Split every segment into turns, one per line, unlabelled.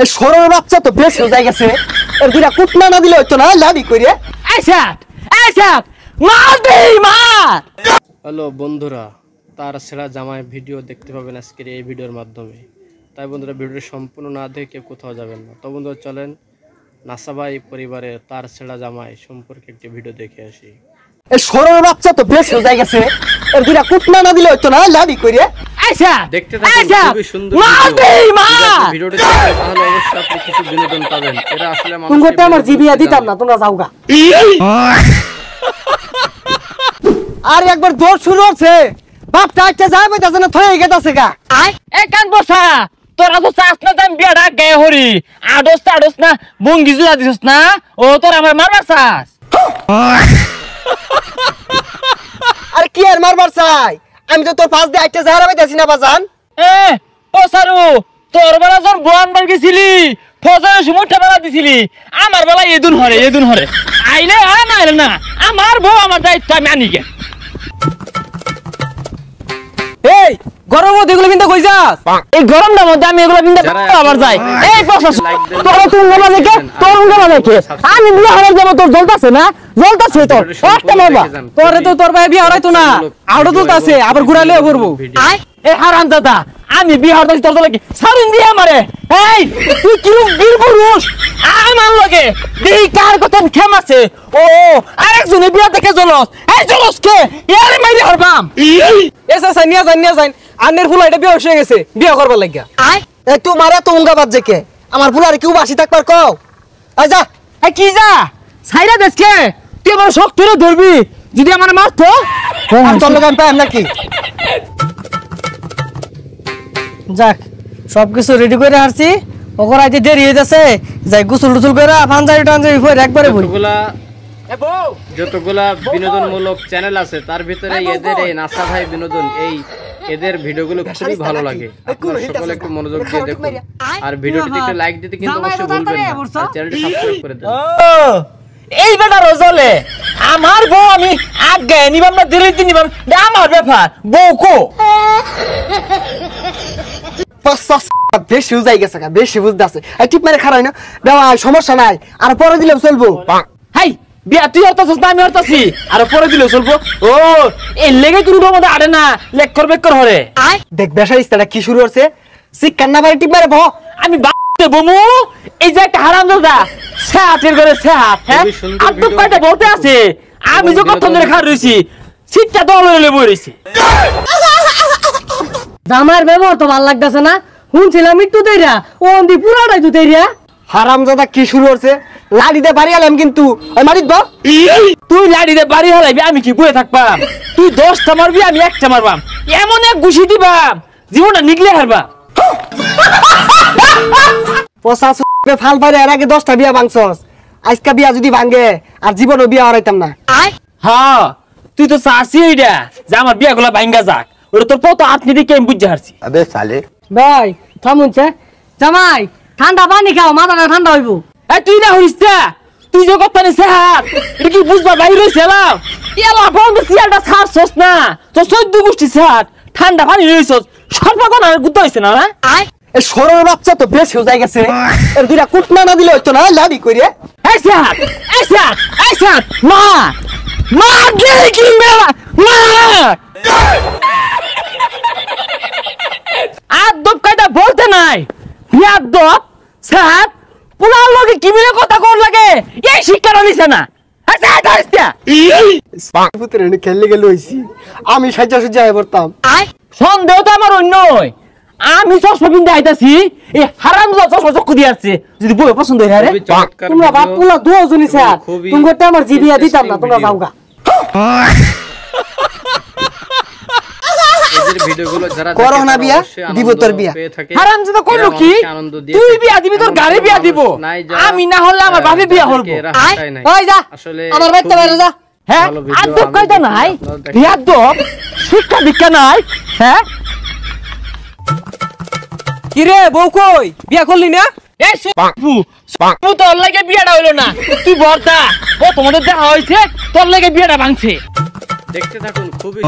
এই সরল বাচ্চা তো বেশ হয়ে গেছে। এর দুইটা কুটনা না দিলে হইতো না, লাড়ি কইরে মার দেই মার।
হ্যালো বন্ধুরা, তার ছেঁড়া জামাই ভিডিও দেখতে পাবেন আজকের এই ভিডিওর মাধ্যমে। তাই বন্ধুরা, ভিডিওটি সম্পূর্ণ না দেখে কোথাও যাবেন না। তো বন্ধুরা, চলেন নাসাবাই পরিবারের তার ছেঁড়া জামাই সম্পর্কে একটি ভিডিও দেখে আসি।
এই সরল বাচ্চা তো বেশ হয়ে গেছে। এর দুইটা কুটনা না দিলে হইতো না, লাড়ি কইরে
দেখতে থাকুন, খুবই সুন্দর ভিডিওটি দেখলে তাহলে অবশ্যই আপনি কিছু বিনোদন পাবেন। এরা আসলে
তোমাকে আমার জিবিয়া দিতাম না, তোমরা যাওগা। আর একবার দৌড় শুরু হচ্ছে, বাপটা একটা যায় বইতাছে না, থয়ে গেতাছে গা।
এ কান বসা, তোরা তো চাস না আমি বিয়াটা গায়ে হরি, আডস না বঙ্গি জুড়া দিছস না, ও তোর আমার মারবার চাস।
আরে কি আর মারবার চাই, আমি তো তোর পাশ দিয়ে একটা যায় বইতাছি না বাজান।
এ পসারু, তোর বেলা যখন বোয়ান বার গেছিলি, ফজরের সময় বেলা দিছিলি, আমার বেলা এদুন হরে আইলে না আইলে না, আমার বউ আমার দায়িত্ব আমি আনি গে।
এই গরম মধ্যে এগুলো কিন্তু কই যাস?
এই গরমটার মধ্যে আমি এগুলো কিন্তু আবার যাই। এই পসার তোরা তুই নেবা দেখে, তোর নেবা দেখে আমি বিয়ে হয়ে যাব, তোর জ্বলতাছে না, জ্বলতাছে তোর একটা মারবা।
তোরে তো তোর ভাই বিয়ে হরাইতো না, আউটো তুলতাছে, আবার ঘুরাইলে করবো।
এ হারাম দাদা, আমি বিয়ে হরতাছি তোর লাগে সারিন দিয়ে আমারে। এই তুই কি বীর পুরুষ, আমার লগে দেই কার কথা খেমাছে। ও আরেকজনে বিয়ে দেখে জলস, এই জলস কে ইয়ারে মাইরে হরবাম।
এসা সাইনিয়া আন্নের ফুলা এটা বিয়ে হয়ে গেছে, বিয়ে করবার লাগিয়া। এই তোমার এত উঙ্গাবাদ যে কে, আমার ফুলারে কেউ বাসি থাকবার কও। আই যা।
এই কি যা সাইরা দেশকে, তুই আমার শখ ধরে ধরবি, যদি আমার মারতো
আর তোর লগে আমি পাইম নাকি। যাক, সবকিছু রেডি করে আসছি, ওকর আইতে দেরি হয়ে যাচ্ছে, যাই গোসল টুসল করে পাঞ্জাবি টাঞ্জাবি পরে একবারে বই।
যতগুলা বিনোদনমূলক চ্যানেল আছে তার ভিতরে এদের এই নাসা ভাই বিনোদন, এদের ভিডিওগুলো খুবই ভালো লাগে। আপনারা সকলে একটু মনোযোগ দিয়ে দেখুন, আর ভিডিওটিতে একটু লাইক দিতে কিন্তু অবশ্যই ভুলবেন না, আর চ্যানেলটি সাবস্ক্রাইব করে দেন।
এই বেটা রজলে আমার বউ আমি আগে নিবাম না দিলে নিবাম, আমার ব্যাপার বউ কো
বেশি বুঝাই গেছে, বেশি বুঝতে আছে। টিপ মারে খারাই না দেওয়া, সমস্যা নাই, আর পরে দিলেও চলবো।
হাই বিয়া তুই হরতাছিস না আমি হরতাছি, আর পরে দিলেও চলবো। ও এই লেগে তুই মধ্যে আড়ে না, লেক্কর বেক্কর হরে।
দেখ বেশার ইস্তাটা কি শুরু হচ্ছে, শিক্ষার না পারে টিপ মারে ভ।
আমি বাড়তে বমু, এই যে একটা হারাম দাদা সেহাতের করে সেহাত, হ্যাঁ আর তো কয়টা বলতে আছে, আমি যে কত ধরে খার রয়েছি, সিটটা দল হলে বই রয়েছি।
আমার ব্যবহার তো ভাল লাগতেছে না, শুনছিলাম একটু দেরিয়া, ও দি পুরাটাই তো দেরিয়া। হারাম দাদা কি শুরু হচ্ছে, লাড়িতে বাড়ি আলাম কিন্তু মারিত বা।
তুই লাড়িতে বাড়ি হারাইবি, আমি কি বয়ে থাকবাম? তুই 10টা মারবি, আমি একটা মারবাম, এমন এক ঘুষি দিবাম জীবনটা নিগলে হারবা।
ফাল পারে এর আগে 10টা বিয়া ভাঙছস, আজকা বিয়া যদি ভাঙে আর জীবনও বিয়া হারাইতাম না।
হ্যাঁ তুই তো চাচ্ছি এইটা যে আমার বিয়া গুলা ভাঙ্গা যাক, ওটা তোর কত আপনি দিকে আমি বুঝতে পারছি।
আবে সালে ভাই থামুনছে, জামাই ঠান্ডা পানি খাও, মাথাটা ঠান্ডা হইব।
এই তুই না হইস না, তুই যে কথা নিছে হাত, এটা কি বুঝবা বাইরে হইছিলাম? এলা বন্ধ সিয়ালটা ছাড়ছস না, তো 14 গোষ্ঠী ছাড় ঠান্ডা পানি রইছস, সর্বগণ আর গুদ্ধ হইছে না।
এই সরল বাচ্চা তো বেশ হয়ে গেছে, এর দুইটা কুটনা না দিলে হইতো না, লাড়ি কইরে।
এই সাত মা মা গেলি কি মেলা মা আদব কায়দা বলতে নাই, আদব সাত পুরার লগে কি মিলে কথা কোন লাগে, এই শিক্ষা নিছে না।
খেললে গেলে হইছি, আমি সাজা সুজা পড়তাম।
সন্দেহ তো আমার অন্য, আমি চশমা পিনতে আইতাছি, এই হারাম চশমা চক্ষু দিয়ে আসছে, যদি বই পছন্দ হয়। আরে
তোমরা বাপ পুলা দুজনই স্যার, তোমাকে আমার জিবিয়া দিতাম না, তোমরা যাওগা।
এদের ভিডিওগুলো যারা
করো না বিয়া দিব তোর বিয়া,
হারাম যেটা কইলো কি তুই বিয়া দিবি, তোর গাড়ি বিয়া দিব, আমি না হলে আমার বাপে বিয়া করব।
ওই যা আমার বাইতে বাইরে যা।
হ্যাঁ আদব কায়দা নাই, আদব শিক্ষা দীক্ষা নাই। হ্যাঁ
কি রে বউ কই, বিয়া করলি না?
এই সুপু তোর লাগে বিয়াটা হইলো না, তুই বর্দা ও তোমাদের দেখা হইছে, তোর লাগে বিয়াটা ভাঙছে।
দেখতে থাকুন, খুবই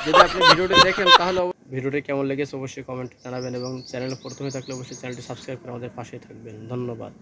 যদি আপনি ভিডিওটি দেখেন তাহলে ভিডিওটি কেমন লেগেছে অবশ্যই কমেন্টে জানাবেন এবং চ্যানেলে প্রথমে থাকলে অবশ্যই চ্যানেলটি সাবস্ক্রাইব করে আমাদের পাশে থাকবেন। ধন্যবাদ।